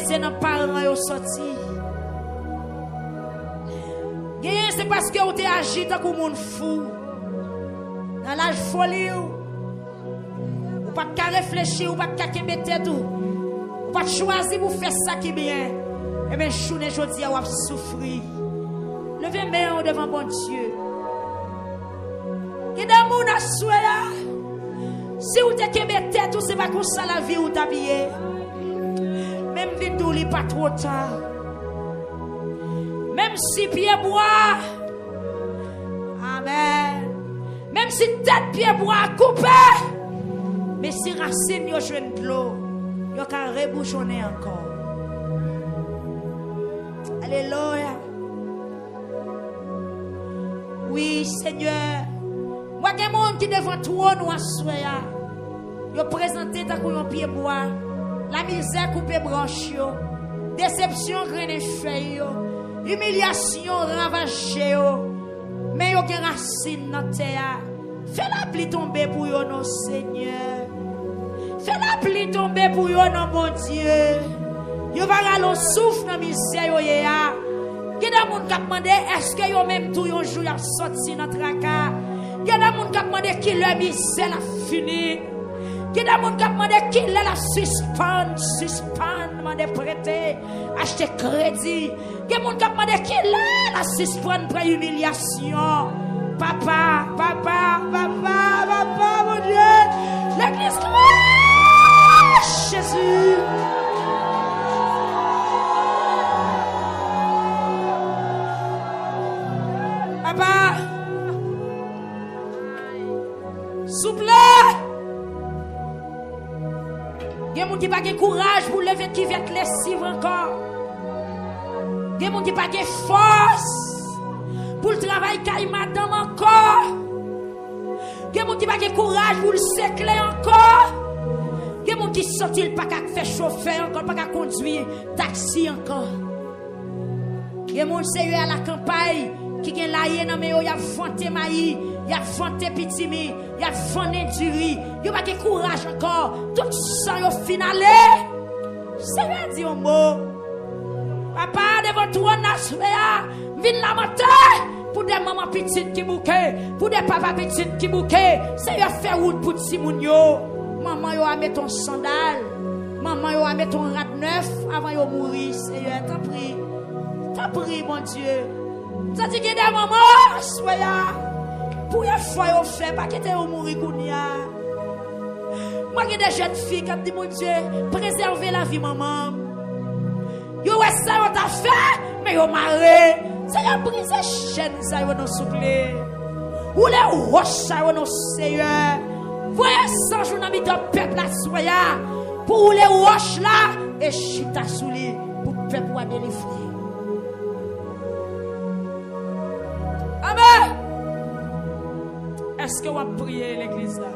c'est nos parents qui sont sortis. C'est parce que vous avez agi tant que vous êtes fou. Dans l'âge folie, vous pas qu'à réfléchir, vous pas qu'à mettre tout. Vous pas choisir pour faire ça qui est bien. Et bien, je ne dis pas vous souffrir. Levez main devant mon Dieu. Et dans mon assoya, si vous te mettez tout, c'est pas comme ça la vie ou t'habiller. Même vidéo, il n'est pas trop tard. Même si pied bois, amen. Même si tête pied bois coupé, mais si racine yo joine de l'eau, yo ka rebouchonner encore. Alléluia. Oui, Seigneur. Moi, il y a des gens qui devant toi nous assoya. Yo présenté ta couillon pied bois, la misère coupé branche yo, déception graine feuille yo. Humiliation ravagée, mais il y a des racines dans la terre. Fais la pluie tomber pour eux, non Seigneur. Fais la pluie tomber pour eux, non mon Dieu. Ils vont aller souffle dans la misère. Il y a des gens qui demandent est-ce que yo même tout un jour ils sorti dans le tracas. Il y a des gens qui demandent qui leur misère a fini. Il y a des gens qui demandent qui la suspend, demandent prêter, acheter crédit. Il y a des gens qui demandent qui la suspend pour humiliation. Papa, mon Dieu, l'église crie, Jésus. Papa, souple. Il y a des gens qui n'ont pas de courage pour lever qui vient te lessive encore. Il y a des gens qui n'ont pas de force pour le travail qu'il madame encore. Il y a des gens qui n'ont pas de courage pour le sécler encore. Il y a des gens qui ne sont pas qu'à faire chauffeur encore, pas qu'à conduire taxi encore. Il y a des gens qui sont à la campagne qui ont laillé dans mes yeux, il y a vanté maïs. Il y a vanté pitimi, il y a vanté du riz, il y a pas de courage encore. Tout ça, il y a finalé. C'est bien dit un mot. Papa, devant toi, Nasréa, viens la matin pour des mamans petites qui bouquet, pour des papas petites qui bouquet. C'est bien fait route pour Timounio. Maman, il a mis ton sandal. Maman, il a mis ton rat neuf avant de mourir. Seigneur, t'en prie, mon Dieu. Ça dit qu'il y a des mamans, soya. Pour une fois, vous faites pas quitter au mourir. Moi, j'ai des jeunes filles qui disent, mon Dieu, préservez la vie, maman. Yo, ça, on t'a fait, mais yo, marre. Ça y a brisé chaîne, ça y a nous souffler. Ou les roches, ça y a nous Seigneur. Voyez 100 jours dans le peuple là, soya. Pour les roches là, et chita sous les, pour le peuple à délivrer. Amen. Est-ce que vous avez prié l'église là?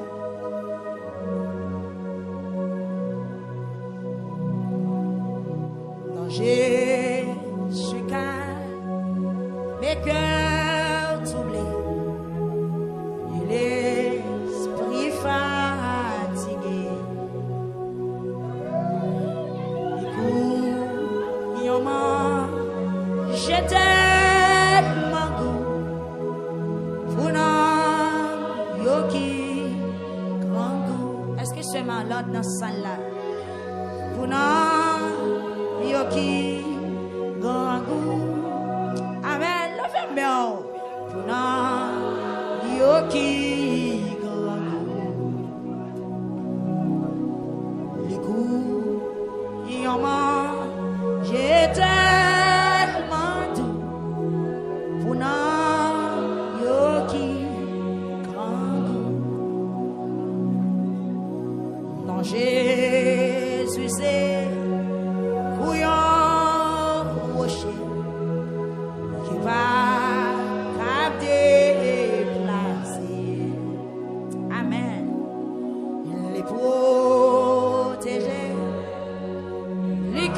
Dans Jésus calme, mes cœurs troublés, et l'esprit fatigué. Écoute, yoma, j'étais l'autre dans salle là pour non yoki gangou amen levez main pour non yoki gangou les coups yoma j'étais tellement doux pour non yoki Jésus c'est couillon rocher qui va déplacer. Amen. Il les protégeait, les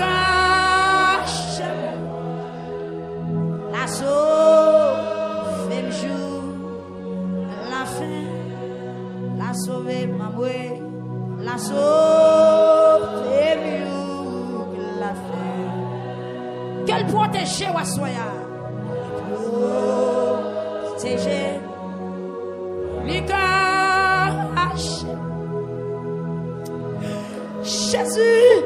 le protéger ou soya. Protéger. L'égage. Jésus.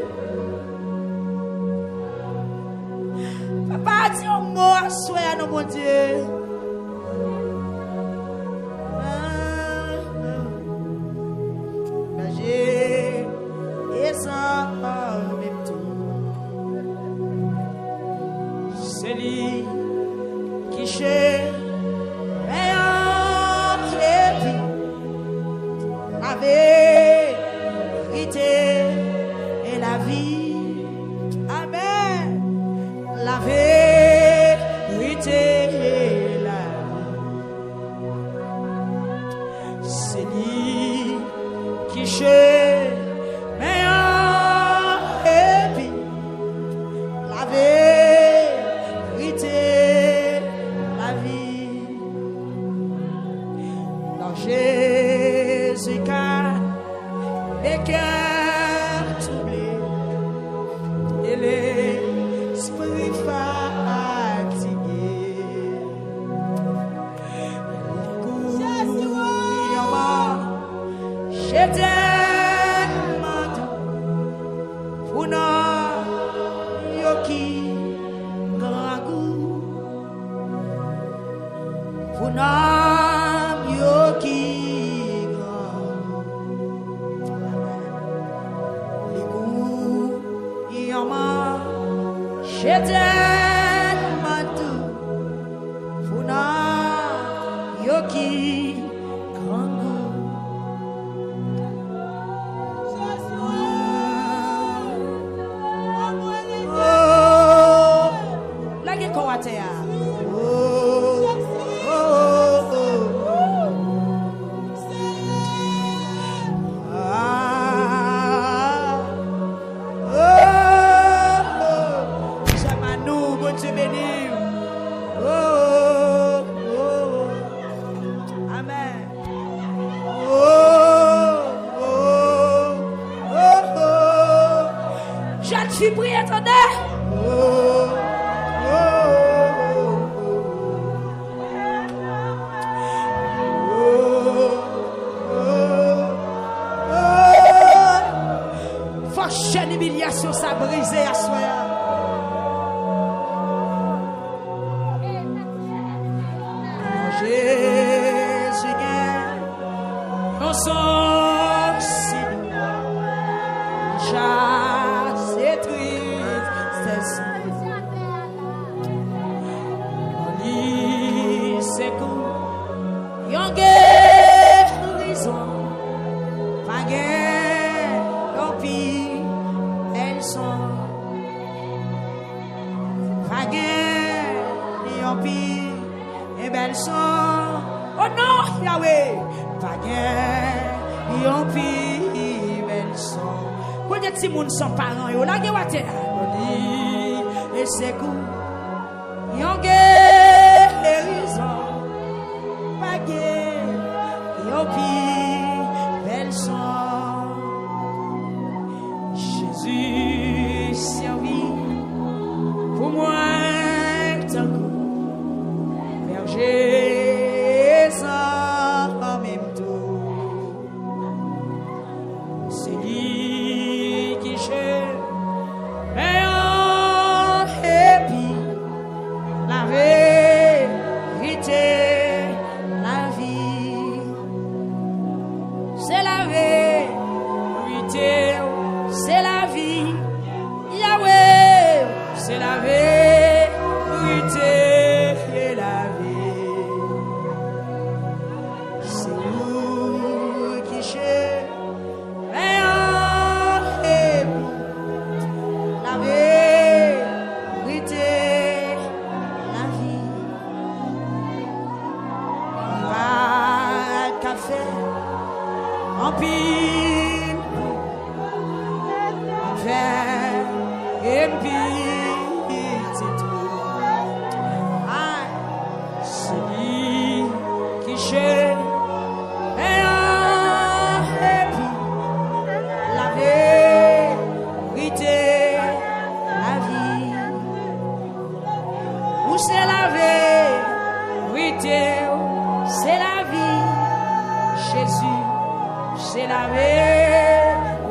Papa dit un mot à soya non mon Dieu. Et ça en même temps. C'est lui qui cherche la vérité et la vie. Amen. La vérité et la vie. C'est lui qui cherche la vérité, la vie. Dans Jésus, car les cœurs troublés et l'esprit fatigué. J'étais pour nous, yoki, grand goût. Pour nous, yoki, grand goût. Les goûts, j'étais pour nous, yoki, grand goût. c'est la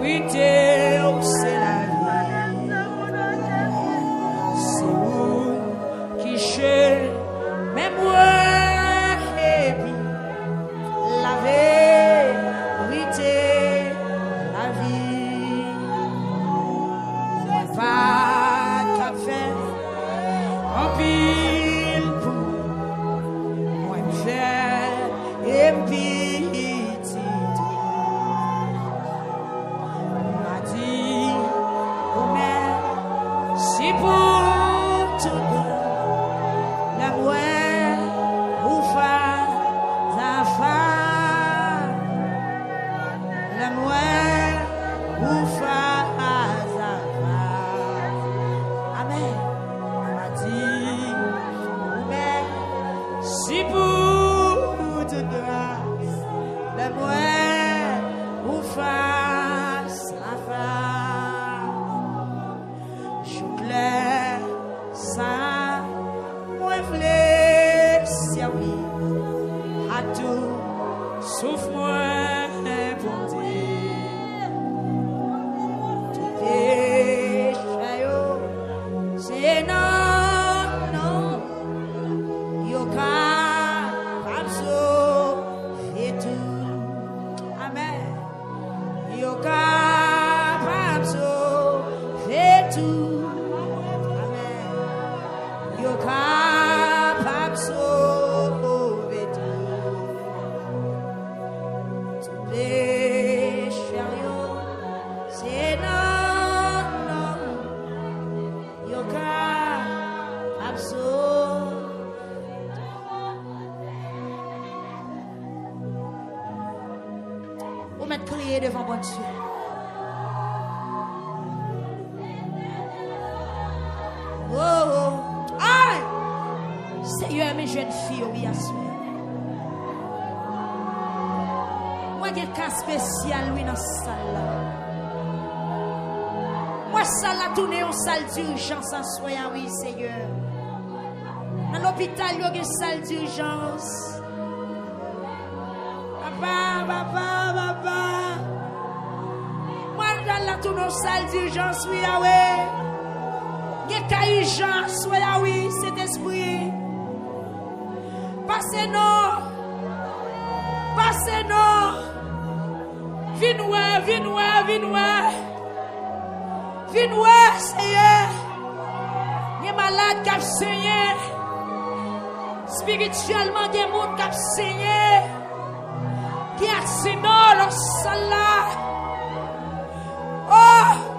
vérité, oh, c'est la vie. C'est vous qui chez même moi et puis la vérité, la vie. Pas qu'à faire en pile pour moi faire et puis crier devant mon Dieu. Oh, oh. Aïe! Seigneur, mes jeunes filles, oui, à soi. Moi, j'ai un cas spécial, oui, dans cette salle. Moi, salle a tourné en salle d'urgence en soyant, oui, Seigneur. Dans l'hôpital, il y a une salle d'urgence. Papa. Moi, dans la tourne en salle d'urgence, oui, ah ouais. Il y a une urgence, oui, ah oui, cet esprit. Passez non. Viens, Seigneur. Il y a malade qui a saigné. Spirituellement, il y a des gens qui a saigné. Qui a accident dans salle là. Oh!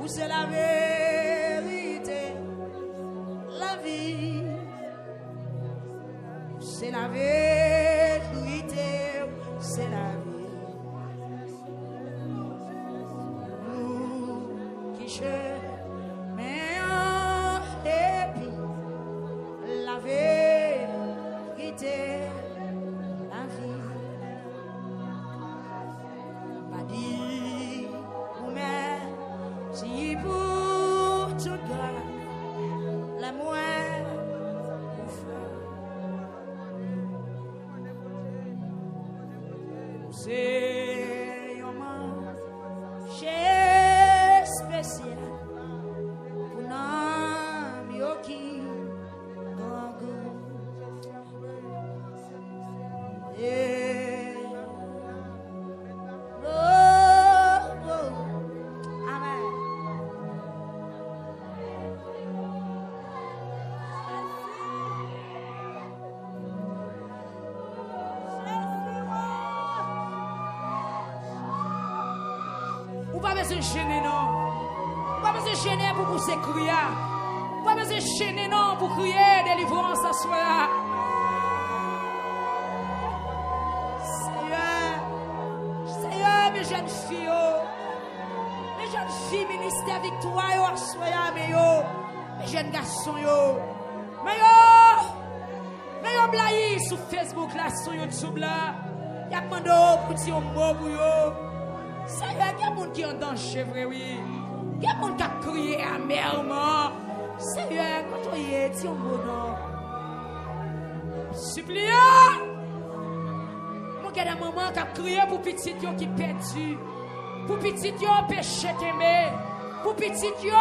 où c'est la vérité, la vie. C'est la vérité, c'est la vie. Nous qui chemin et puis la vérité, la vie. Pas dit ou mais si pour tout grâce la moelle ou feu. C'est un marché spécial pour nous qui Amen. Ou pas besoin de gêner, non. Ou pas besoin de gêner pour pousser crier. Ou pas besoin de gêner, non, pour crier délivrance à soi. Seigneur, mes jeunes filles, ministère victoire, à soi, mes jeunes garçons, mais yo blaye sur Facebook, là, sur YouTube, là. Y a demandé pour dire un mot pour yo. Seigneur, il y a des gens qui ont en danger, vrai, oui. Il y a des gens qui ont crié amèrement. Seigneur, quand on y est, dis un mot, non. Suppliant. Moi, il y a des mamans qui ont crié pour petit yo qui perdu. Pour petit yo péché kembe. Pour petit yo.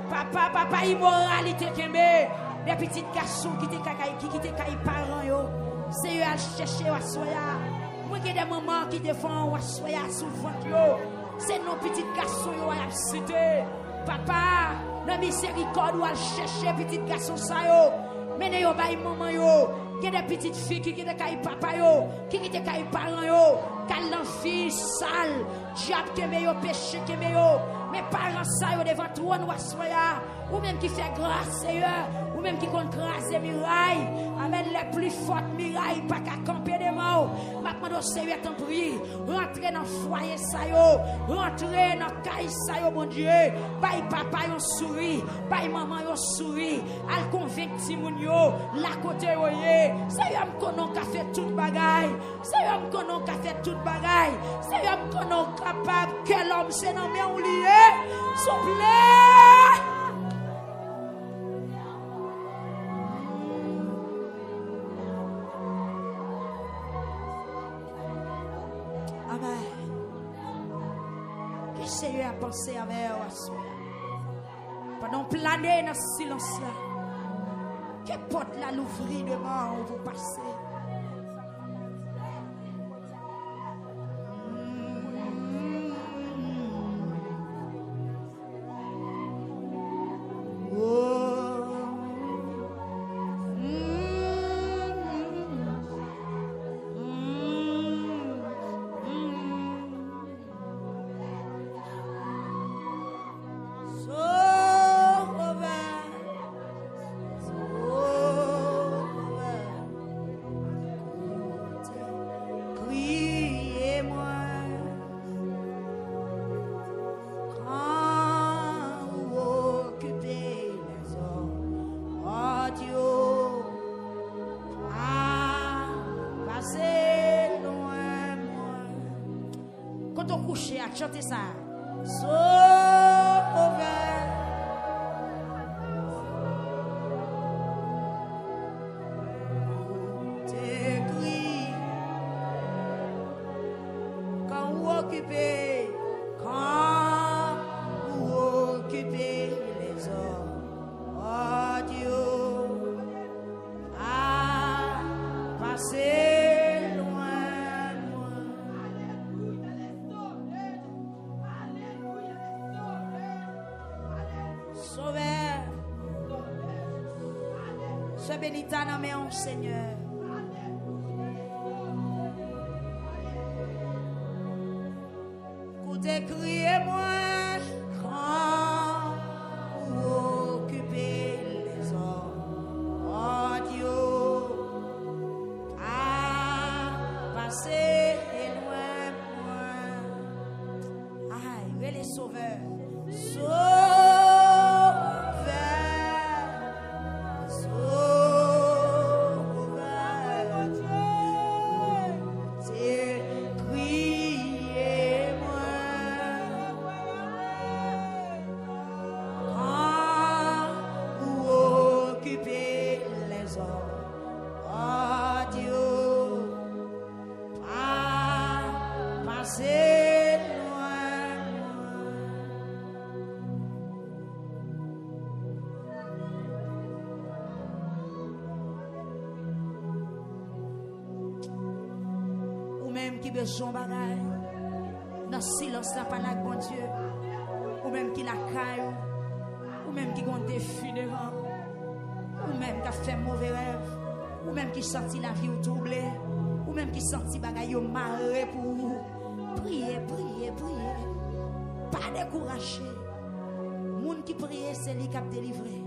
Papa, immoralité kembe. Des petits garçons qui te caillent parents yo. Seigneur, à chercher à soya. Moi, il y a des mamans qui défendent à soya sous le ventre yo. C'est nos petits garçons yo à cité. Papa, dans miséricorde ou à chercher petits garçons ça yo. Menez yo bay maman yo. Il y a des petites filles qui te caillent papa yo, qui te caillent parents yo. Calan fille sale, diable que me yo, péché que me yo. Mes parents ça yo devant toi nous assoya. Ou même qui fait grâce Seigneur, ou même qui compte grâce et miraille. Amen, les plus fortes mirailles pas qu'à camper des morts. Maintenant au Seigneur t'en prie, rentrez dans foyer ça yo, rentrez dans caille ça yo bon Dieu. Bye papa yo souris, bye maman yo souris. Al convaincre Timoun yo, la côté yo yé. Seigneur me connaît qu'a fait toute bagaille. Seigneur me connaît qu'a fait toute bagaille. Seigneur me connaît capable que l'homme c'est non mais on lié. S'il vous plaît. Amen. Que Seigneur a pensé avec vous. Pendant planer dans ce silence là. Que porte là l'ouvrir devant où vous passez. Chantez ça. Sauveur. T'écris. Quand vous occupez. Quand vous occupez les hommes. Oh Dieu. A passé. Sois béni ta nom, Seigneur. Écoutez, criez-moi quand Besoin bagaille dans silence ça pas avec bon Dieu ou même qui la caille ou même qui compte funérailles ou même qui a fait mauvais rêve ou même qui senti la vie troublée ou même qui senti bagaille marre pour vous. Priez, pas décourager. Moun qui prie c'est lui qui a délivré.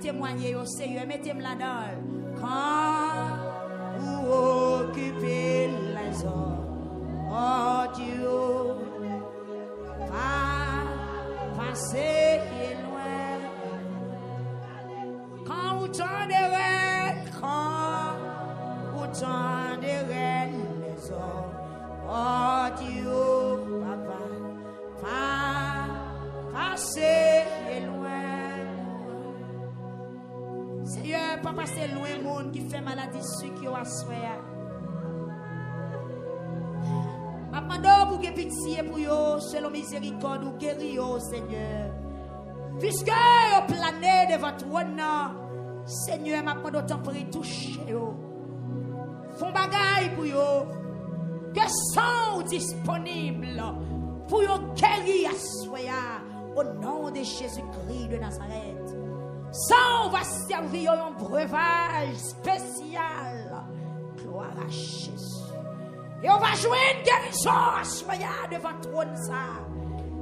Témoigner au Seigneur, mettez-moi là-dedans. Quand vous occupez les hommes, oh Dieu, va passer loin. Quand vous tenderez les hommes, oh Dieu, papa, va passer loin. Seigneur, papa, c'est loin le monde qui fait maladie sucre qui a soya. Je demande pour que pitié pour eux, selon miséricorde, ou guérir, Seigneur. Puisque vous planez devant toi, Seigneur, je demande autant pour y toucher. Font bagaille pour eux. Que sont disponibles pour y guérir à soya. Au nom de Jésus-Christ de Nazareth. Ça, on va servir un breuvage spécial. Gloire à Jésus. Et on va jouer une guérison soya devant trône ça.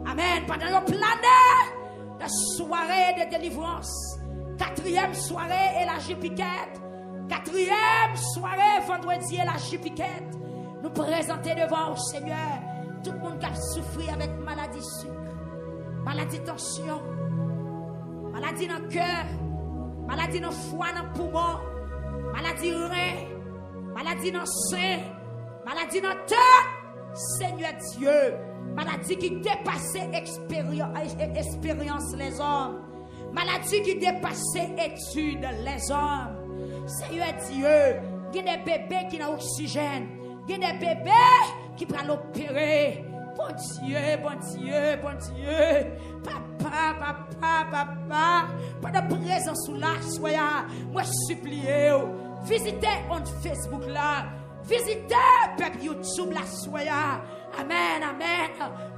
Amen. Pendant le planète de soirée de délivrance. 4e soirée et la Jupiquette. 4e soirée vendredi et la Jupiquette. Nous présenter devant le Seigneur tout le monde qui a souffert avec maladie sucre, maladie tension, maladie dans le cœur, maladie dans le foie, dans le poumon, maladie rein, maladie dans le sein, maladie dans la tête. Seigneur Dieu, maladie qui dépasse expérience les hommes, maladie qui dépasse études les hommes. Seigneur Dieu, il y a des bébés qui ont oxygène, il y a des bébés qui prennent l'opérer. Bon Dieu, bon Dieu, bon Dieu. Papa, pendant présence sous la soya, moi supplie, visitez on Facebook là, visitez peuple YouTube la soya. Amen, amen.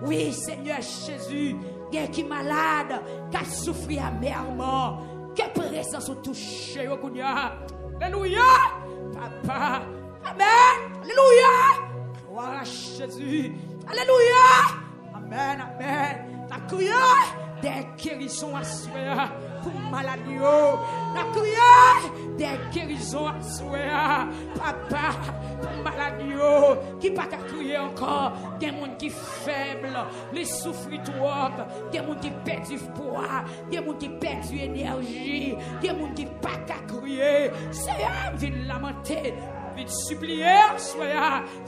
Oui, Seigneur Jésus, gen qui malade, qui souffre amèrement, que présence ou touche au Kounia. Alléluia. Papa. Amen. Alléluia. Gloire à Jésus. Alléluia. Amen. Amen. La crié des guérisons à souhait pour maladie. La crié des guérisons à souhait. Papa, pour maladie. Qui pas qu'à crier encore. Des gens qui faibles, les souffrir trop. Des gens qui perdent du poids. Des gens qui perdent de l'énergie. Des gens qui pas qu'à crier. C'est un vient lamenter. Vite supplier, soyez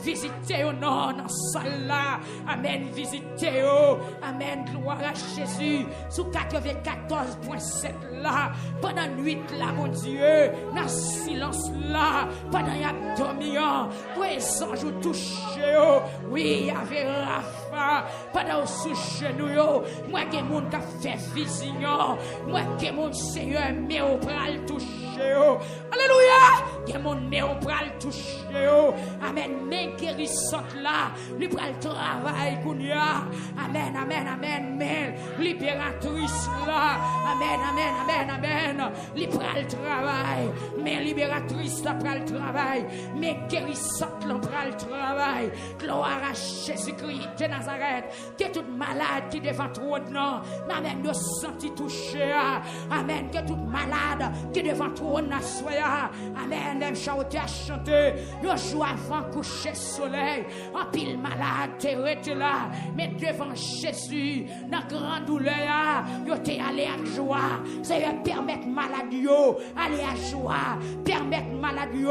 visitez au nom dans salle là. Amen, visitez au. Amen, gloire à Jésus. Sous 94.7 là, pendant nuit là, mon Dieu, dans silence là, pendant y a dormi, présent je touche. Oui, y avait Rafa, pendant sous genou, moi qui moun ka fait vision, moi qui mon Seigneur mais au pral toucher. Alléluia, qui mon néo pral toucher. Amen, mais guérissante là, lui pral travail kounya. Amen, amen, amen, amen, libératrice là. Amen, amen, amen, amen, lui pral travail, mais libératrice là pral travail, mais guérissante là pral travail. Gloire à Jésus-Christ de Nazareth, que toute malade qui devant trop de nom, amen, de senti touché. Amen, que toute malade qui devant trop de soya. Amen, même chanter à chanter. Le jour avant coucher soleil, en pile malade, t'es resté là, mais devant Jésus, dans grande douleur, yo t'es allé à joie. C'est permettre maladie, aller à joie, permettre maladie,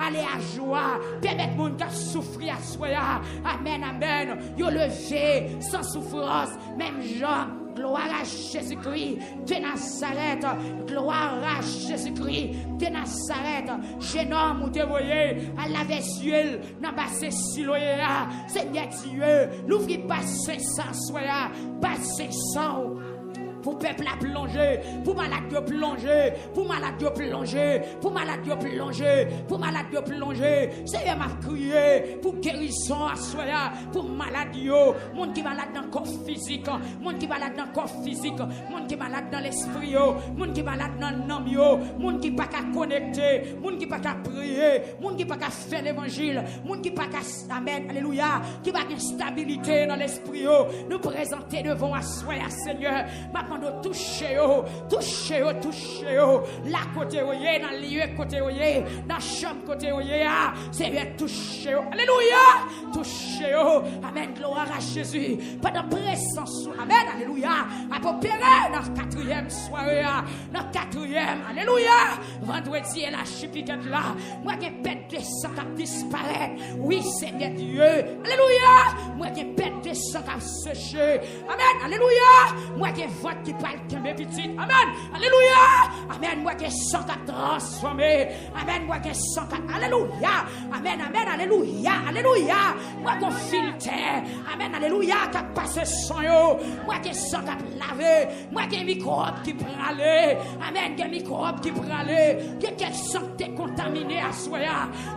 aller à joie, permettre moun qui souffrir à soya. Amen, amen, yo levé sans souffrance, même Jean. Gloire à Jésus-Christ de Nazareth. Gloire à Jésus-Christ de Nazareth. Jeune homme ou te voyez à la visuelle dans bassin siloya. Seigneur Dieu, l'ouvre pas 500 soya, pas 500. Pour peuple à plonger, pour malade de plonger, pour malade de plonger, pour malade de plonger, pour malade de plonger. Seigneur m'a crié pour guérison à soya, pour maladie, monde qui malade dans le corps physique, monde qui malade dans le corps physique, monde qui malade dans l'esprit, monde qui malade dans l'âme, monde qui pas qu'à connecter, monde qui pas qu'à prier, monde qui pas qu'à faire l'évangile, monde qui pas qu'à amen, alléluia, qui pas qu'à stabilité dans l'esprit. Nous présenter devant à soya, Seigneur. De toucher, toucher, toucher, la côté dans le lieu côté dans la chambre côté Seigneur toucher, alléluia, toucher, amen, gloire à Jésus, pas de présence, amen, alléluia, à opérer dans la 4e soirée, dans la 4e, alléluia, vendredi et la chipiquette là, moi qui pète de sang qui disparaît, oui, Seigneur Dieu, alléluia, moi qui pète de sang qui séché, amen, alléluia, moi qui vote qui parle de mes petites. Amen. Alléluia. Amen. Moi qui sens qu'à transformer. Amen. Moi qui sens qu'à. Alléluia. Amen. Amen. Alléluia. Alléluia. Moi qui filtre. Amen. Alléluia. Qui passe son yo. Moi qui sens qu'à laver. Moi qui microbe qui prale. Amen. Qui microbe qui prale. Qui quelle santé contaminée à soi.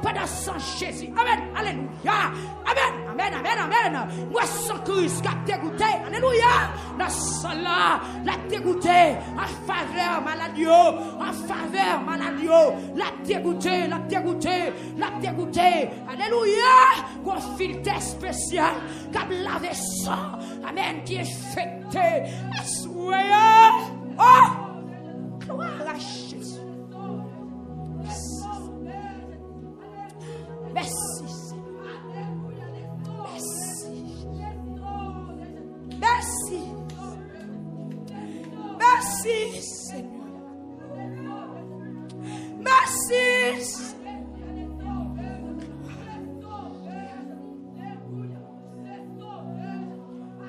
Pendant sang Jésus. Amen. Alléluia. Amen. Amen. Amen. Amen. Moi sans Christ qui a dégoûté. Alléluia. Dans ce là. La dégoûté en faveur maladie, en faveur maladie, la dégoûté, la dégoûté, la dégoûté. Alléluia. Qu'on filtre spécial, comme laver sang. Amen. Qui est fêté. Soyez. Oh. Gloire à Jésus. Merci. Merci. Merci. Merci. Merci, Seigneur. Merci.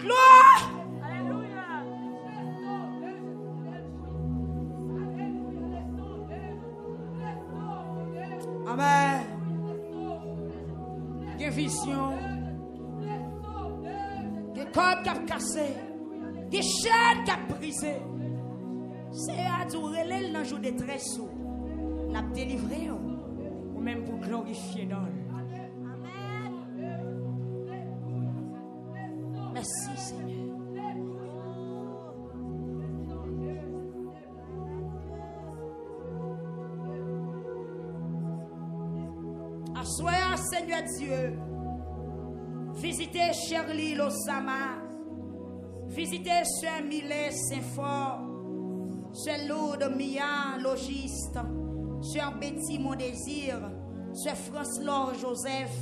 Gloire. Amen. Des visions. Des cordes qui ont cassé. Des chaînes qui ont brisé. C'est à durer dans le jour de détresse. L'a délivré ou même pour glorifier dans le. Merci Seigneur. Assoyez, Seigneur Dieu. Visitez Shirley Losama. Visitez Sœur Millet Saint-Fort. Sœur Lourdes Mia Logiste. Sœur Betty Mondésir. Sœur France-Laure Joseph.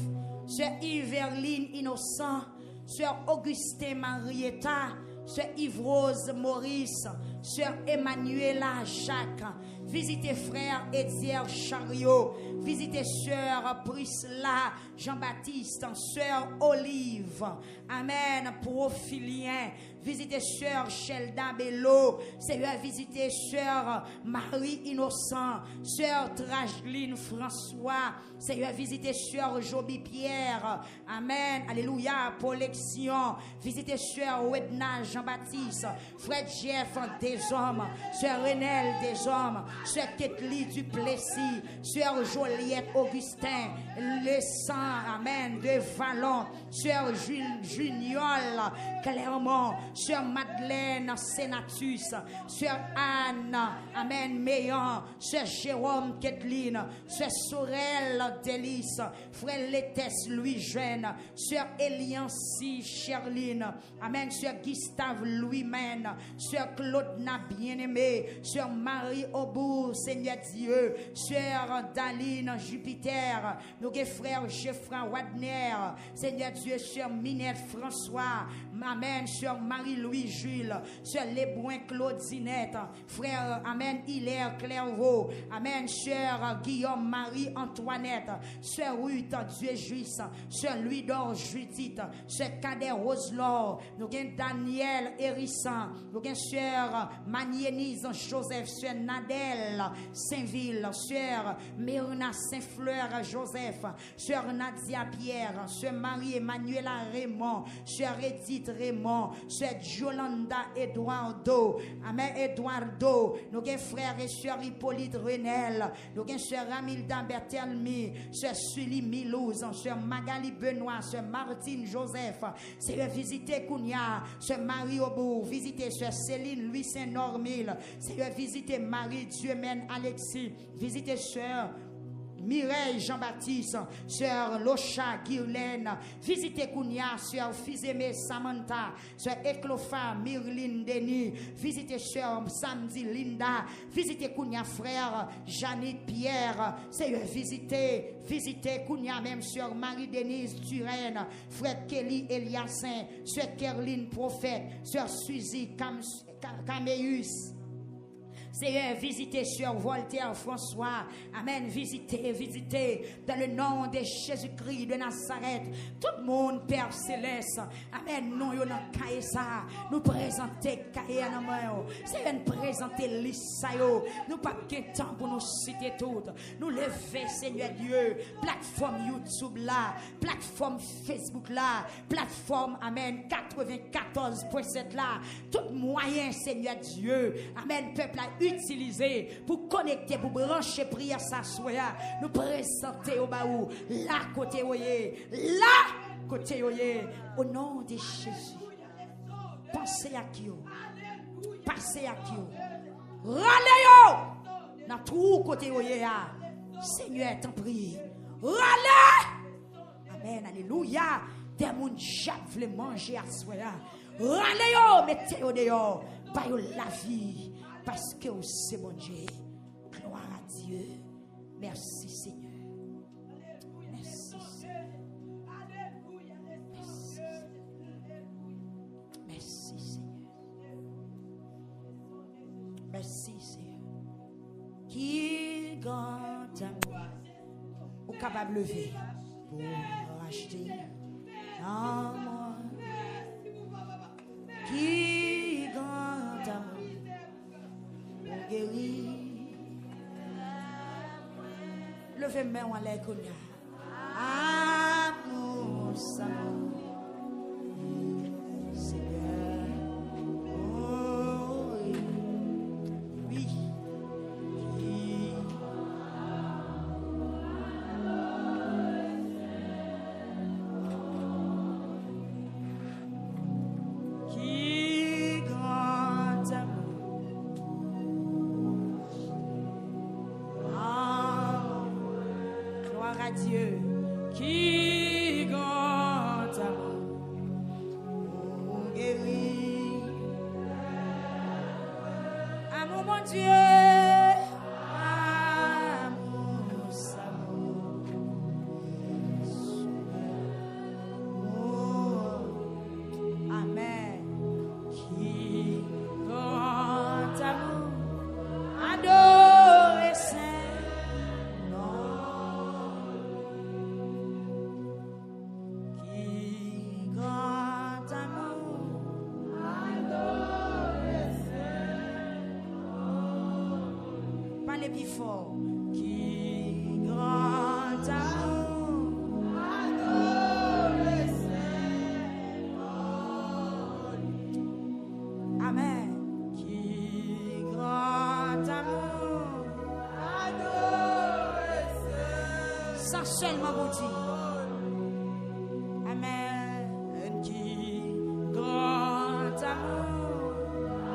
Sœur Yverline Innocent. Sœur Augustin Marietta. Sœur Yves-Rose Maurice. Sœur Emmanuela Jacques. Visitez frère Edier Chariot. Visitez sœur Priscilla Jean-Baptiste. Sœur Olive. Amen. Profilien. Visitez sœur Shelda Bello. Seigneur, visitez sœur Marie Innocent. Sœur Trageline François. Seigneur, visitez sœur Joby Pierre. Amen. Alléluia. Polexion. Visitez sœur Wedna Jean-Baptiste. Frère Jeff des hommes. Sœur Renelle des hommes. Sœur Ketli Duplessis. Sœur Joliette Augustin. Le sang. Amen. De Vallon. Sœur Juniol Clermont. Sœur Madeleine Sénatus, Sœur Anne, Amen, Meillan, Sœur Jérôme Kathleen, Sœur Sorel Délice, Frère Létès Louis Jeune, Sœur Eliancy Cherline, Amen, Sœur Gustave Louis Men, Sœur Claude Na Bien-Aimé, Sœur Marie Aubourg, Seigneur Dieu, Sœur Daline Jupiter, nos frères Geoffroy Wadner, Seigneur Dieu, Sœur Minette François, Amen, Sœur Marie-Louis Jules, Sœur Lebouin Claudinette, frère, Amen, Hilaire Clairvaux, Amen, Sœur Guillaume Marie-Antoinette, Sœur Ruth Dieu Juisse, Sœur Louis-Dor Judith, Sœur Cadet Roselor, nous avons Daniel Hérissan, nous avons Sœur Manienise Joseph, Sœur Nadèle Saint-Ville, Sœur Myrna Saint-Fleur Joseph, Sœur Nadia Pierre, Sœur Marie-Emmanuela Raymond, Sœur Edith Raymond, Sœur Jolanda Eduardo, Amen Eduardo, nous avons frère et sœur Hippolyte Renel, nous avons sœur Ramilda Bertelmi, sœur Sully Milouz, sœur Magali Benoît, sœur Martine Joseph, c'est visiter Kounia, sœur Marie Aubourg, visiter sœur Céline Louis Saint-Normil, c'est visiter Marie Dieu-Mène Alexis, visiter sœur Mireille Jean-Baptiste, Sœur Locha Guirlaine, visitez Kounia, Sœur Fizeme Samantha, Sœur Eklofa Myrline Denis, visitez Sœur Samedi Linda, visitez Kounia frère Janit Pierre, Seigneur, visitez Kounia même Sœur Marie-Denise Turenne, frère Kelly Eliassin, Sœur Kerline Prophète, Sœur Suzy Caméus. Seigneur, visitez sur Voltaire François. Amen. Visitez dans le nom de Jésus-Christ de Nazareth. Tout le monde, Père Céleste. Amen. Nous, nous présenter Kayanamayo. Seigneur, nous présenter l'Issayo. Nous pas de temps pour nous citer toutes. Nous lever, Seigneur Dieu. Plateforme YouTube là. Plateforme Facebook là. Plateforme, Amen, 94.7 là. Tout moyen, Seigneur Dieu. Amen. Peuple là. Utiliser pour connecter, pour brancher prière s'assoya, nous présenter au baou, là côté oye, au nom de Jésus. Pensez à qui, râlez dans tout côté oye, Seigneur t'en prie, râlez, amen, alléluia, des moun jap vle manger à soya, râlez mettez-vous dehors, pas la vie. Parce que c'est bon Dieu. Gloire à Dieu. Merci Seigneur. Merci Seigneur. Merci Seigneur. Merci Seigneur. Qui grand amour ou capable de lever pour acheter en moi. Qui grand amour guéri. Levez-moi en l'air qu'on a. Amour, ça. Seigneur. Oh, oui. Qui grand amour. Gloire à Dieu. Qui grand amour guérit. Amour mon Dieu. Plus fort. Qui grand amour, adore Seigneur. Amen. Qui grand amour, adore Seigneur. Ça seulement vous dit. Amen. Qui grand amour,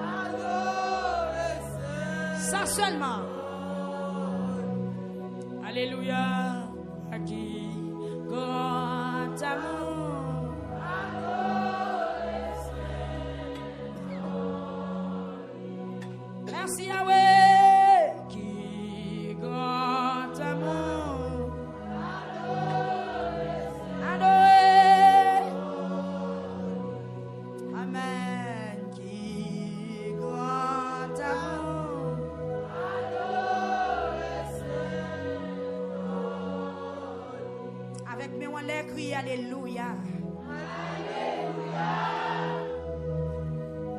adore Seigneur. Ça seulement. Alléluia, à qui grand amour. Merci Yahweh, qui grand amour. Adoré. Amen, qui grand amour. Avec mes on les crie alléluia. Alléluia.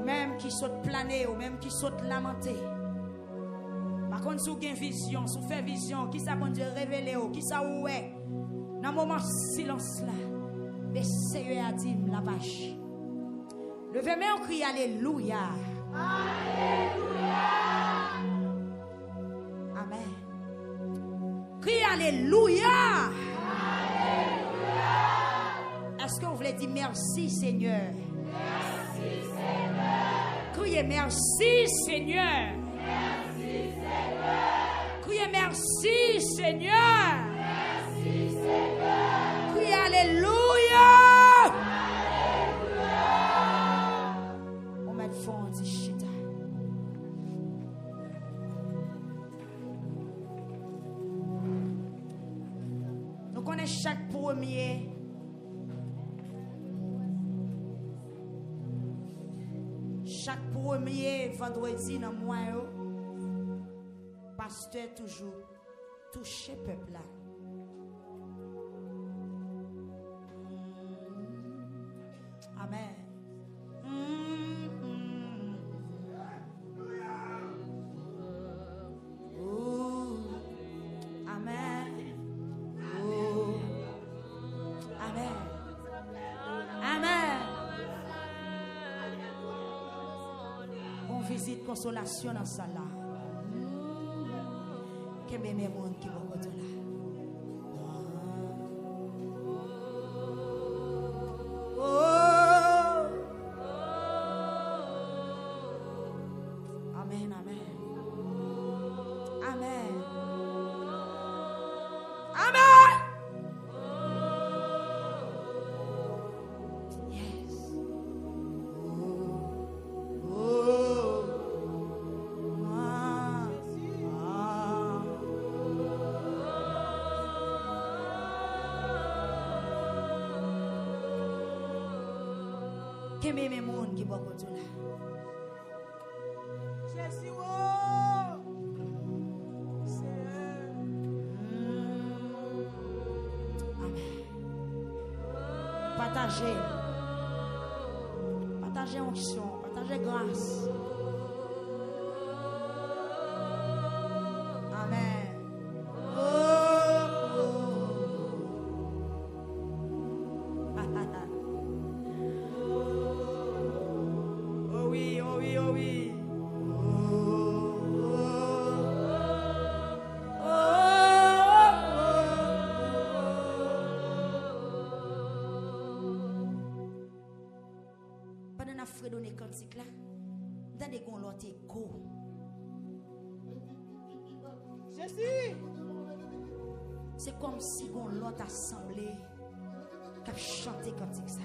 Même qui saute planer ou même qui saute lamenter. Par contre, si vous avez une vision, si vous faites vision, qui ça bon Dieu révéler, qui ça ou est, dans le moment silence là, baissez à dire la vache. Levez-moi on crie alléluia. Alléluia. Amen. Crie alléluia. Est-ce que vous voulez dire merci Seigneur? Merci Seigneur. Criez merci Seigneur. Merci Seigneur. Criez merci Seigneur. Merci Seigneur. Criez alléluia. Alléluia. On met fond on dit chita. Nous connaissons chaque premier. Chaque premier vendredi dans le mois, pasteur toujours touche le peuple là. Amen. Amen. Amen. Amen. On visite consolation dans ça là. Que même les monde qui vont côté là. Amen, amen. Amen. Amen. Yes. Que même monde qui va côté là. Jésus, Partagez. Partagez onction. Partagez grâce. Amen. Oh oui, oh oui, oh oui. Donner cantique là dans des gon l'autre écho. Jésus C'est comme si on l'autre assemblée qui a chanté comme ça.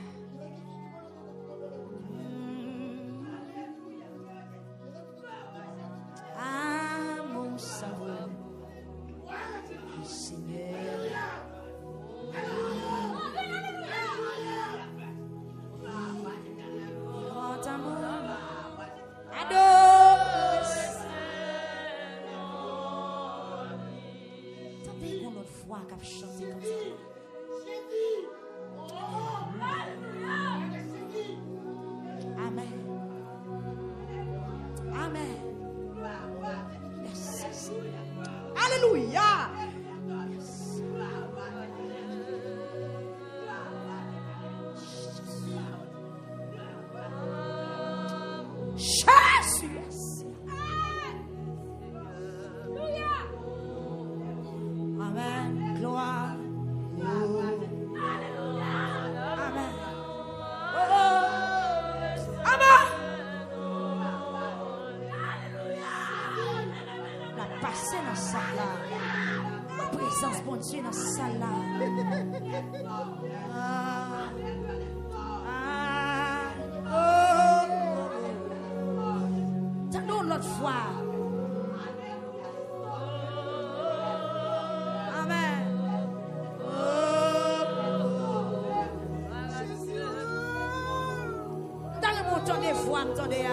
Ah mon sauveur, Seigneur. Grand amour, adore. Tentez une autre fois qu'a chanté comme ça. Amen. Amen. Merci Seigneur. Alléluia. Jésus. Amen. Gloire. Amen. Amen. La passé dans sa salle. La présence de Dieu dans sa salle. Tendons l'autre fois. Amen. Dans le montant des voix, m'entendez.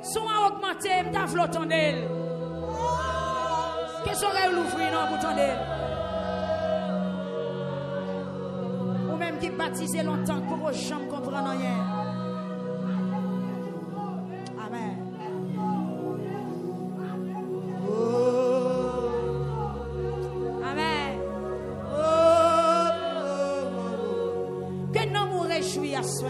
Son a augmenté, m'ta flottant d'elle. Qu'est-ce qu'on l'ouvrir non pour t'entendre? Ou même qui baptisé longtemps pour vos chambres comprendre rien. Amen. Amen. Que nous nous réjouissons à soi.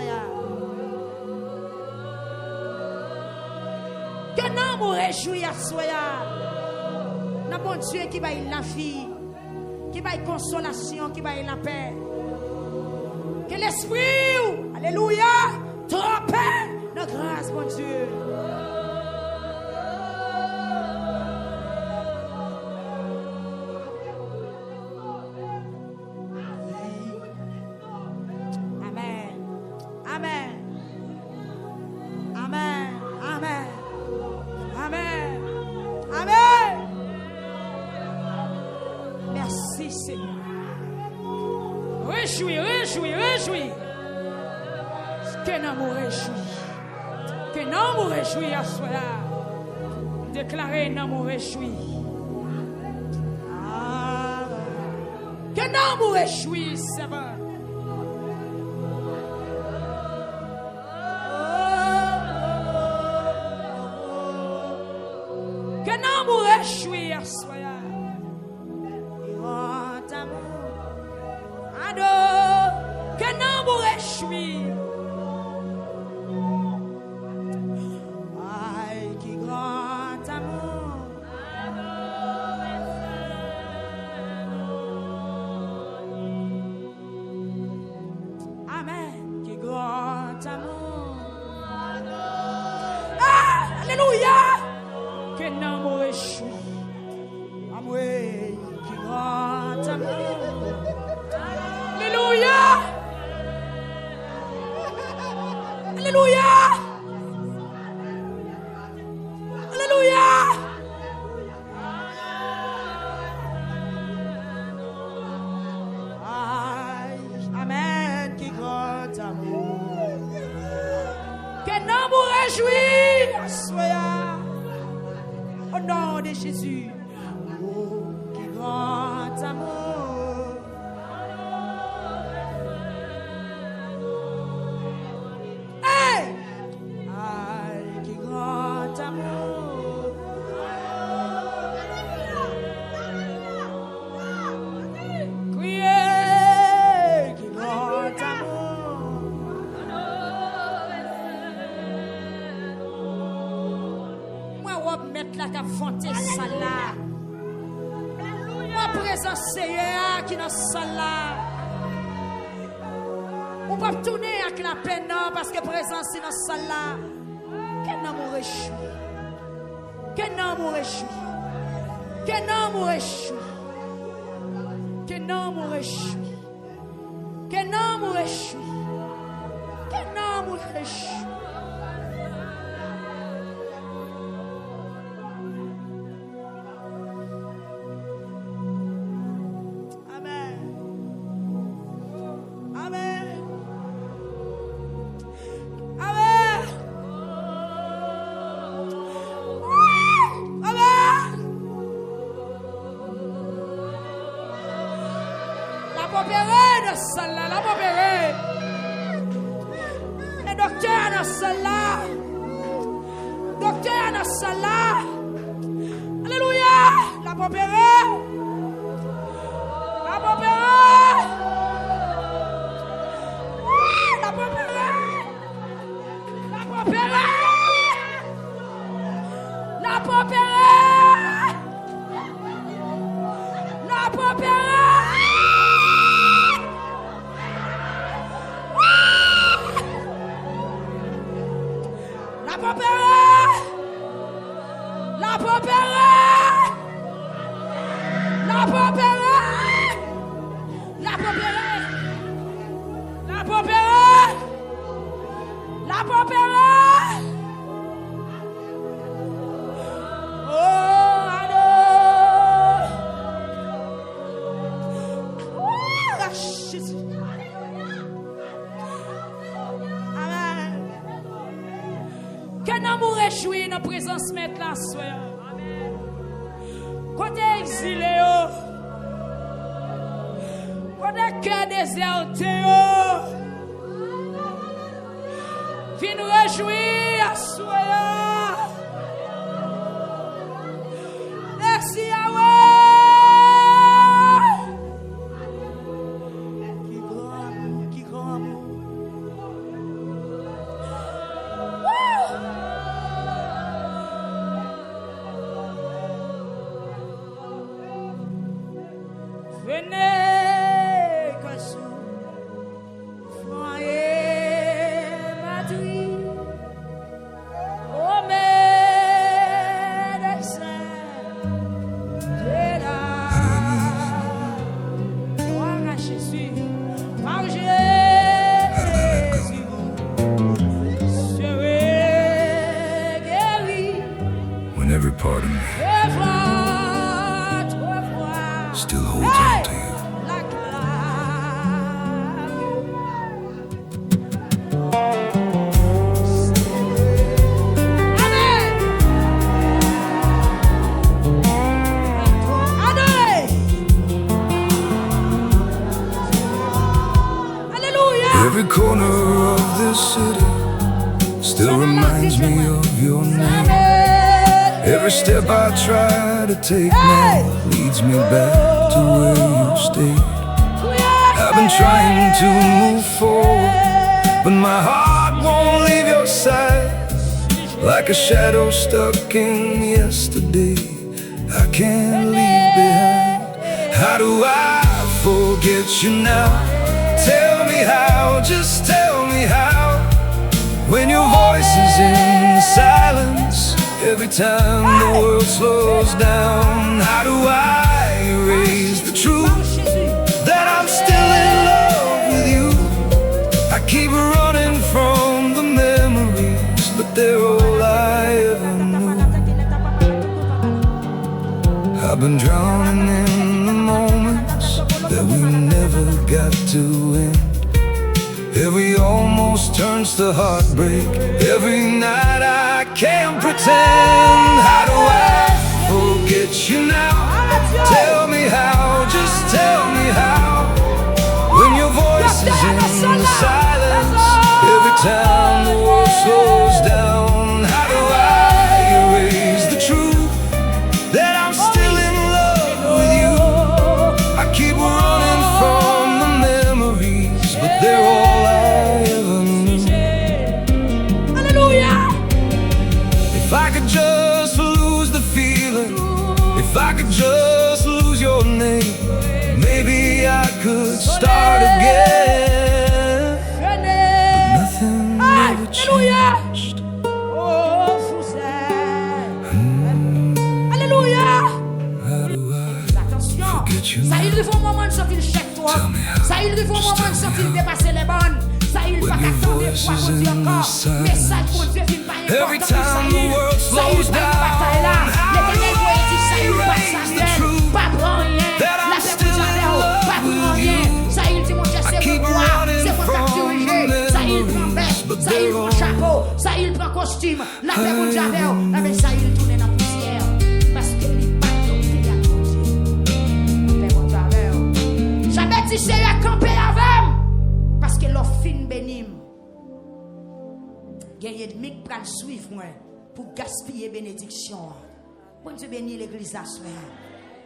Que nous nous réjouissons à soi. N'a bon Dieu qui va la vie, qui va consolation, qui va la paix. Que l'esprit, alléluia, trompe notre grâce, mon Dieu. Amen. Amen. Amen. Amen. Amen. Amen. Merci Seigneur. Réjouis, réjouis, réjouis. Que nous nous réjouis. Que nous nous réjouis à soi. Déclarer nous nous réjouis. Que nous nous réjouis, Seigneur. Que nous nous réjouis à soi. Que nous nous réjouis. Aïe, qui grand amour. Amen. Qui grand amour. Ah, alléluia. Que nous nous réjouis. Amour, qui grand amour. Alléluia. Alléluia. Alléluia. Amen. Qui grand amour. Que nous nous réjouissons. Au nom de Jésus. Oh, qui grand amour. Mettre la cafante sala. Moi présence Seigneur qui dans sala. On pas tourner avec la peine non parce que présence dans sala. Que nous nous réjouis. Que nous nous réjouis. Que non m'échoue. Que non m'échoue. Que non m'échoue. Que non m'échoue. Amen. Amen. Amen. Amen. La popérée de celle-là, la popérée. Le docteur de celle-là. Docteur de celle-là. Alléluia. La popérée. La popérée. La popérée. La popérée. La popérée. La popérée. La popérée. La popérée. La popérée. La popérée. La popérée. La popérée. Oh, allô. Oh, la Jésus. Amen. Que nous nous réjouissons dans la présence de la soeur. Quand t'es exilé, quand t'es cœur déserté, viens nous réjouir à soeur. Merci Yahweh. Qui grand amour. Venez, Kassou, foyer Madrid, au médecin, Dieu là, gloire à Jésus, par Jésus, serez guéri. When every part of me still holds on to you. Every corner of this city still reminds me of your name. Every step I try to take now leads me back to where you stayed. I've been trying to move forward, but my heart won't leave your side. Like a shadow stuck in yesterday, I can't leave behind. How do I forget you now? Tell me how, just tell me how. When your voice is in silence, every time the world slows down. How do I erase the truth that I'm still in love with you? I keep running from the memories, but they're all I ever knew. I've been drowning in the moments that we never got to end. Every almost turns to heartbreak. Every night I can't pretend. How do I forget you now? Tell me how, just tell me how. When your voice is in silence, every time the world slows down. How do I erase the truth that I'm still in love with you? I keep running from the memories, but they're all if I could just lose the feeling, if I could just lose your name, maybe I could start again. But nothing ever changed. Alléluia. sentir le chef toi. Ça il arrive au moment de sentir dépasser les bonnes. Ça il pas qu'attendre fois pour dire encore. Mais ça pour Dieu vient pas important. Ça il pas bataille là. L'Éternel voit dit ça il pas Samuel. Pas prendre rien. La paix pour Javel. Pas prendre rien. Ça il dit mon Dieu c'est moi. C'est moi qui dirige. Ça il prend veste. Ça il prend chapeau. Ça il prend costume. La paix pour Javel. Mais ça il tourne dans poussière. Parce que il pas tombé à côté. Paix pour Javel. J'avais dit c'est à camper avec. Parce que leur fin bénim. Il y a des ennemis qui prennent suivre moi pour gaspiller bénédiction. Bon Dieu bénit l'église à soi.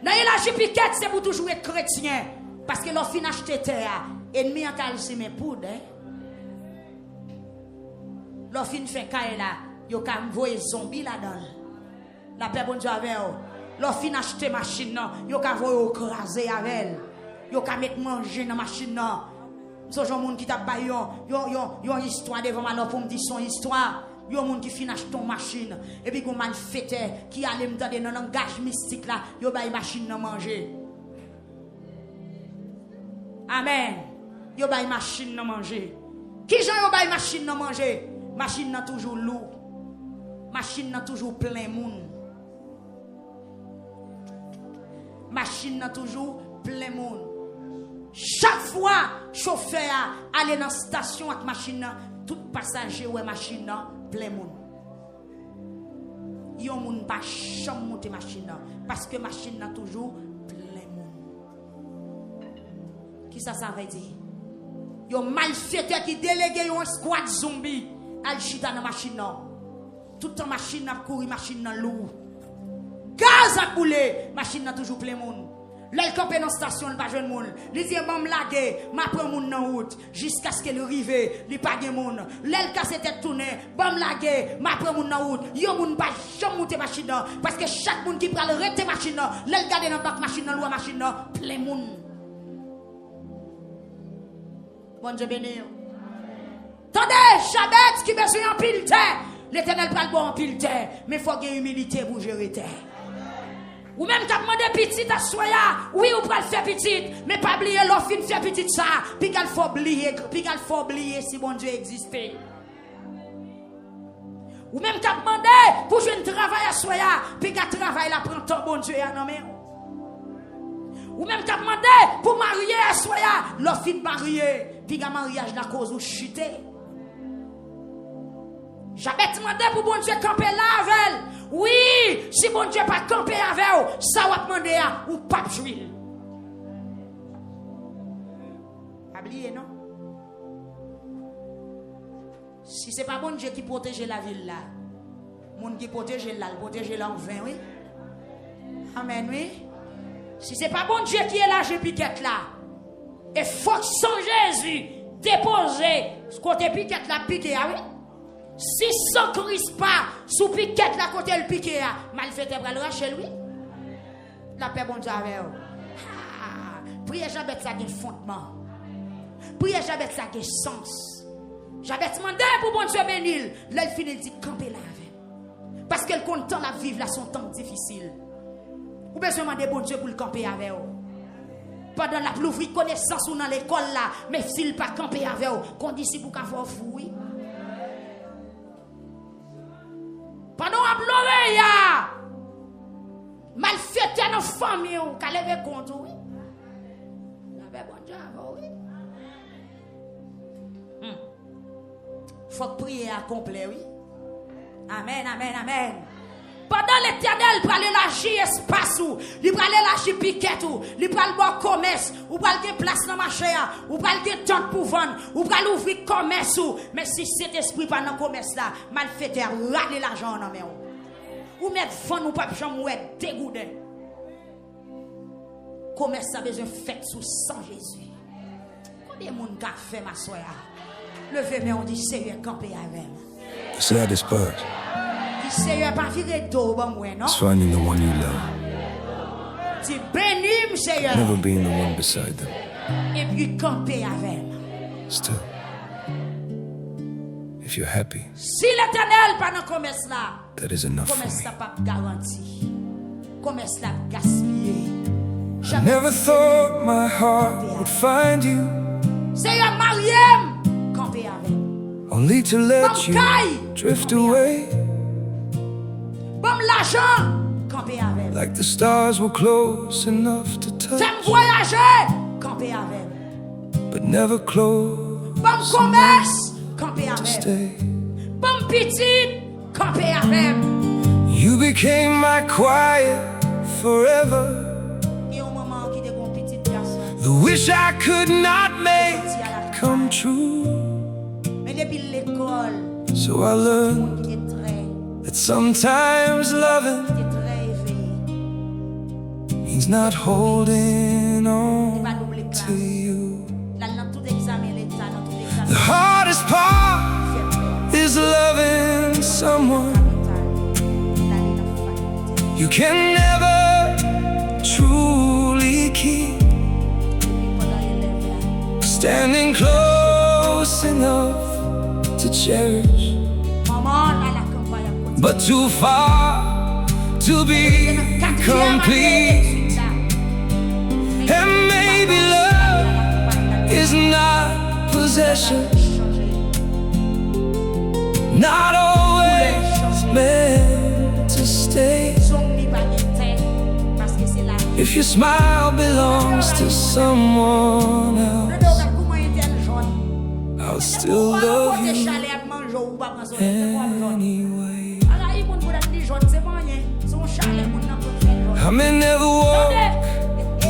Dans la piquette, c'est pour toujours être chrétien. Parce que leur fin acheter terre. Ennemi en calcé mes poudres. Leur fin fait caille là. Yo ka envoyer zombie là-dedans. La paix bon Dieu avec eux. Leur fin acheter machine non. Yo ka envoyer écraser avec elle. Yo ka mettre manger dans machine non. Ce genre monde qui t'a baillé yon histoire devant moi pour me dire son histoire. Yon monde qui finit ton machine et puis gon malfaiteur qui allait me donner dans langage mystique là, yo baille machine nan manger. Amen. Yo baille machine nan manger. Qui gens yo baille machine nan manger? Machine nan toujours lourd. Machine nan toujours plein monde. Machine nan toujours plein monde. Chaque fois, chauffeur aller dans la station avec machine, tout passager ou machine plein monde. Yon moun pas chambre monter machine parce que machine toujours plein monde. Qui ça veut dire? Yon malfaiteur qui délégué yon squad zombie al chita dans machine. Tout en machine a courir machine lourd. Gaz a coulé, machine toujours plein monde. L'elle campé dans la station, il pas jeune monde. Il dit, bon, m'laguer, m'a prend moun dans route, jusqu'à ce qu'elle arrive, il pas de monde. L'elle casse tête tourner, bon, m'laguer, m'a prend moun dans route. Yon moun pas jamais monter machine, parce que chaque monde qui prend le rete machine, l'elle garde dans bac machine, dans l'eau machine, plein monde. Bon Dieu béni. Attendez, Chabet qui besoin en pile terre. L'Éternel parle bon en pile terre, mais il faut qu'il y ait humilité pour gérer terre. Ou même t'as demandé petite à soya, oui ou pas le faire petite, mais pas oublier l'offre de faire petite ça, puis qu'il faut oublier si bon Dieu existait. Ou même t'as demandé pour jouer un travail à soya, puis qu'il travail là prend ton bon Dieu à nommer. Ou même t'as demandé pour marier à soya, l'offre de marier, puis qu'il mariage la cause ou chuter. J'avais demandé pour bon Dieu camper là avec elle. Oui, si bon Dieu pas camper avec elle, ça va demander à ou pas jouer. Oubliez non? Si c'est pas bon Dieu qui protège la ville là, monde qui protège là, protège là en vain, oui. Amen, oui. Si c'est pas bon Dieu qui est là, j'ai piquette là. Et faut que sans Jésus déposer ce côté piquette là, piqué, ah oui. Si sans Christ pas sous piquette la côté le piqué malfaiteur va le racher lui. La paix bon Dieu avec vous. Priez Jabet ça gain fondement. Priez Jabet ça gain sens. Jabet demandé pour bon Dieu bénir, là il finit dit camper là avec. Parce qu'elle content la vivre là son temps difficile. Ou besoin demander bon Dieu pour le camper avec vous. Pendant la plouvri connaissance ou dans l'école là, mais s'il pas camper avec vous, qu'on dit si pour qu'à faire fouille. Pendant à pleurer, ya mal fait à nos familles, ou qu'à lever compte, oui. Avec bon Dieu, oui. Faut prier à complet, oui. Amen, amen, amen. Pendant l'Éternel, pour aller lâcher espace, il va aller lâcher piquette, il va aller boire commerce, ou va aller place dans le marché, ou va aller temps pour vendre, ou va aller ouvrir commerce. Mais si cet esprit pas dans le commerce là, mal fait râler l'argent dans mes ou mettre vendre ou pas jamais dégoûté. Commerce a besoin de faire sous sang Jésus. Combien de monde a fait ma soeur? Levez-moi, on dit Seigneur, camper avec moi. The saddest part Seigneur, pas virer d'eau, bon moi, non? is finding the one you love, Tu bénis, Seigneur. never being the one beside them. Et puis camper avec moi. Still, if you're happy, Si l'Éternel pas dans commerce là, that is enough for commerce me. là pas garanti. Commerce là gaspillé. I never thought my heart would find you, Seigneur Mariem, campé avec. only to let you drift away. Bon l'argent, campé avec. Like the stars were close enough to touch, J'aime voyager, campé avec. but never close Bon commerce, campé to avec. stay. Bon petit, campé avec. You became my quiet forever, Et au moment qui te gon petit garçon, the wish I could not make come true. mais depuis l'école, So I learned qui est très that sometimes loving éveillé. means not holding on Pas double to classe. you. Là, dans tout examen, l'état, dans tout examen. The hardest part is loving someone you can never truly keep, standing close enough to cherish, but too far to be complete. And maybe love is not possession, not always meant to stay. If your smile belongs to someone else, I'll still love you anyway. I may never walk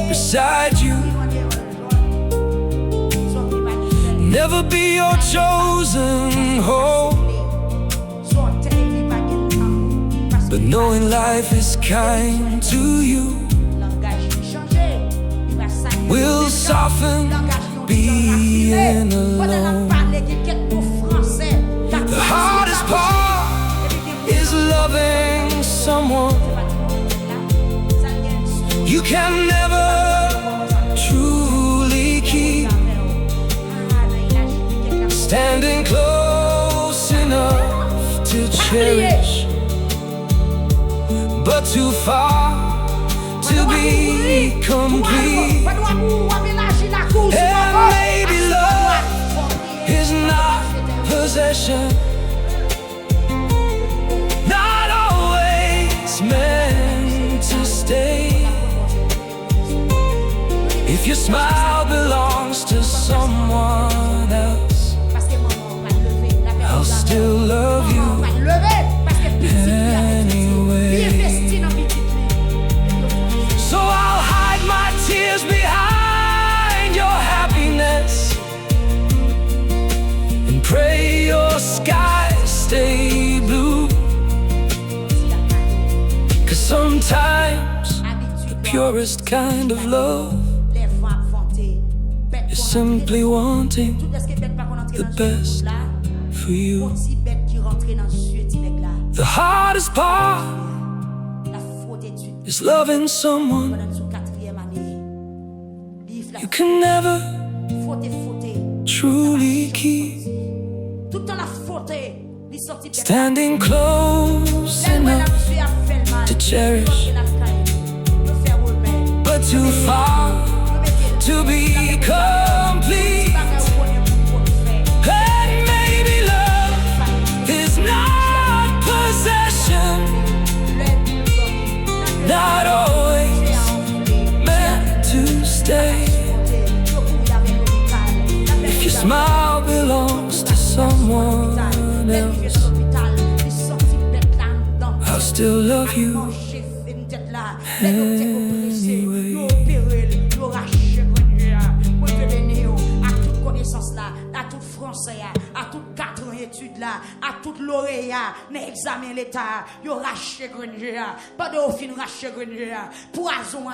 beside you, never be your chosen hope, but knowing life is kind to you will soften being alone. The hardest part is loving someone you can never truly keep, standing close enough to cherish, but too far to be complete. And maybe love is not possession, not always meant to stay. If your smile belongs to someone else, I'll still love you anyway. So I'll hide my tears behind your happiness and pray your skies stay blue. 'Cause sometimes the purest kind of love is simply wanting the best for you. The hardest part is loving someone you can never truly keep, standing close enough to cherish, but too far to be complete. And maybe love is not possession, not always meant to stay. If your smile belongs to someone else, I'll still love you anyway. À tout français, à tout 4 ans études là, à tout lauréat, n'examen l'état, yo rache grenouille, pas de fin rache grenouille, poison